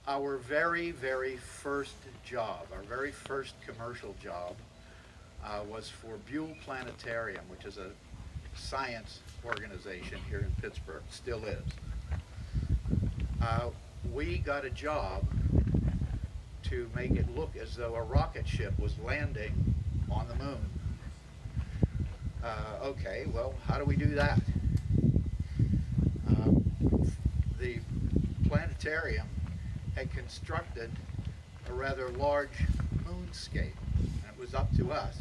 Our very, very first job, our very first commercial job, was for Buell Planetarium, which is a science organization here in Pittsburgh, still is. We got a job to make it look as though a rocket ship was landing on the moon. Okay, well, how do we do that? The planetarium had constructed a rather large moonscape, and it was up to us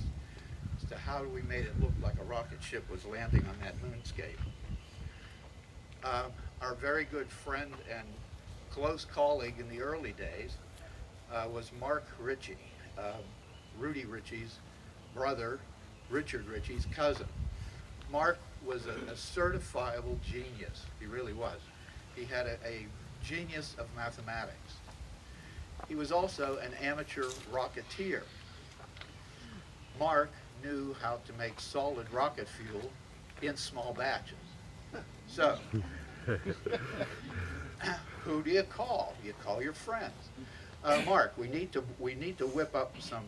as to how we made it look like a rocket ship was landing on that moonscape. Our very good friend and close colleague in the early days was Mark Ritchie, Rudy Ritchie's brother, Richard Ritchie's cousin. Mark was a certifiable genius. He really was. He had a genius of mathematics. He was also an amateur rocketeer. Mark knew how to make solid rocket fuel in small batches. So, who do you call? You call your friends. Mark, we need to whip up some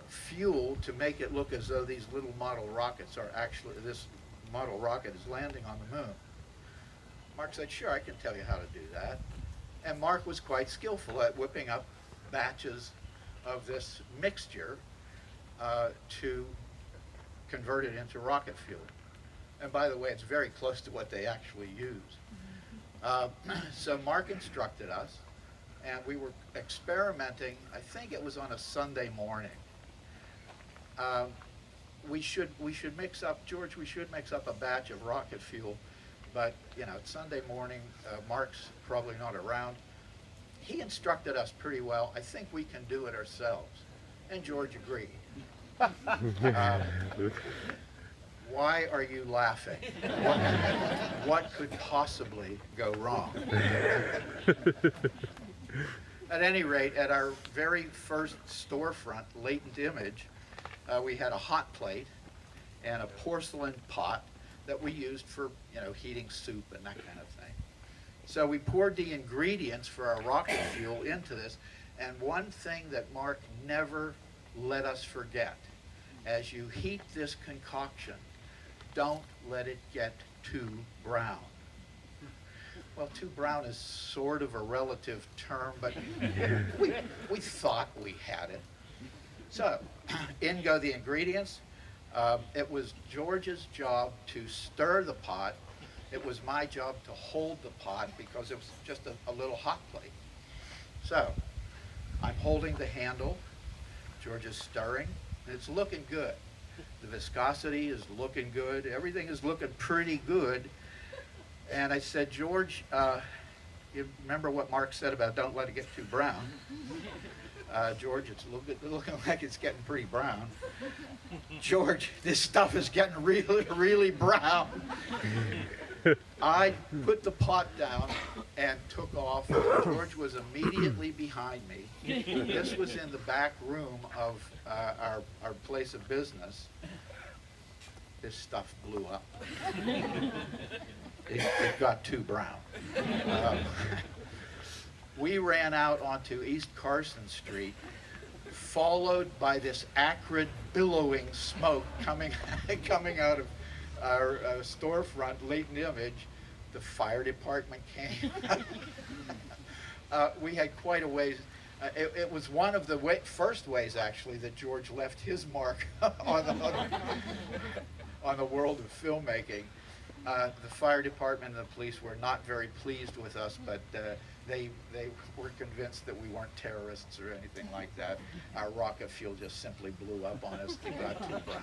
fuel to make it look as though these little model rockets are actually, this model rocket is landing on the moon. Mark said, sure, I can tell you how to do that. And Mark was quite skillful at whipping up batches of this mixture to convert it into rocket fuel. And by the way, it's very close to what they actually use. So Mark instructed us, and we were experimenting. I think it was on a Sunday morning. We should mix up, George, we should mix up a batch of rocket fuel, but it's Sunday morning, Mark's probably not around. He instructed us pretty well. I think we can do it ourselves. And George agreed. Why are you laughing? What could possibly go wrong? At any rate, at our very first storefront, Latent Image, we had a hot plate and a porcelain pot that we used for, heating soup and that kind of thing. So we poured the ingredients for our rocket fuel into this, and one thing that Mark never let us forget, as you heat this concoction, don't let it get too brown. Well, too brown is sort of a relative term, but we thought we had it. So, in go the ingredients. It was George's job to stir the pot. It was my job to hold the pot because it was just a little hot plate. So, I'm holding the handle. George is stirring, and it's looking good. The viscosity is looking good. Everything is looking pretty good. And I said, George, you remember what Mark said about don't let it get too brown? George, it's looking like it's getting pretty brown. George, this stuff is getting really, really brown. I put the pot down and took off. George was immediately behind me. This was in the back room of our place of business. This stuff blew up. It got too brown. We ran out onto East Carson Street, followed by this acrid, billowing smoke coming out of our storefront, Latent Image. The fire department came. We had quite a ways. It was one of the first ways, actually, that George left his mark on the world of filmmaking. The fire department and the police were not very pleased with us, but they were convinced that we weren't terrorists or anything like that. Our rocket fuel just simply blew up on us. It got too brown.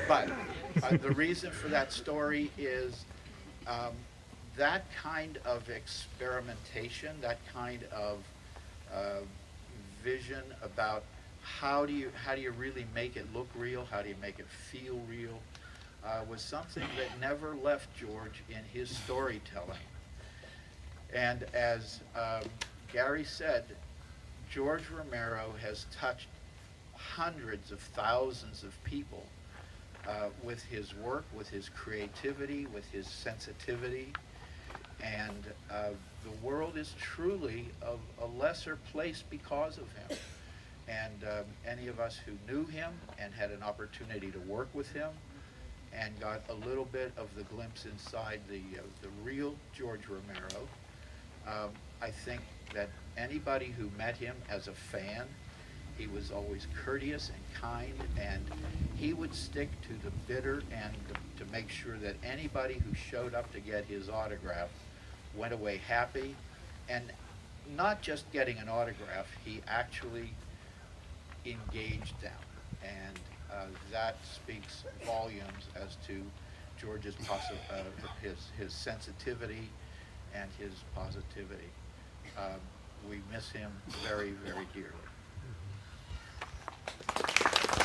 But the reason for that story is that kind of experimentation, that kind of vision about how do you really make it look real, how do you make it feel real, was something that never left George in his storytelling. And as Gary said, George Romero has touched hundreds of thousands of people with his work, with his creativity, with his sensitivity. And the world is truly a lesser place because of him. And any of us who knew him and had an opportunity to work with him and got a little bit of the glimpse inside the real George Romero, I think that anybody who met him as a fan, he was always courteous and kind, and he would stick to the bitter end to make sure that anybody who showed up to get his autograph went away happy. And not just getting an autograph, he actually engaged them. And that speaks volumes as to George's his sensitivity and his positivity. We miss him very, very dearly.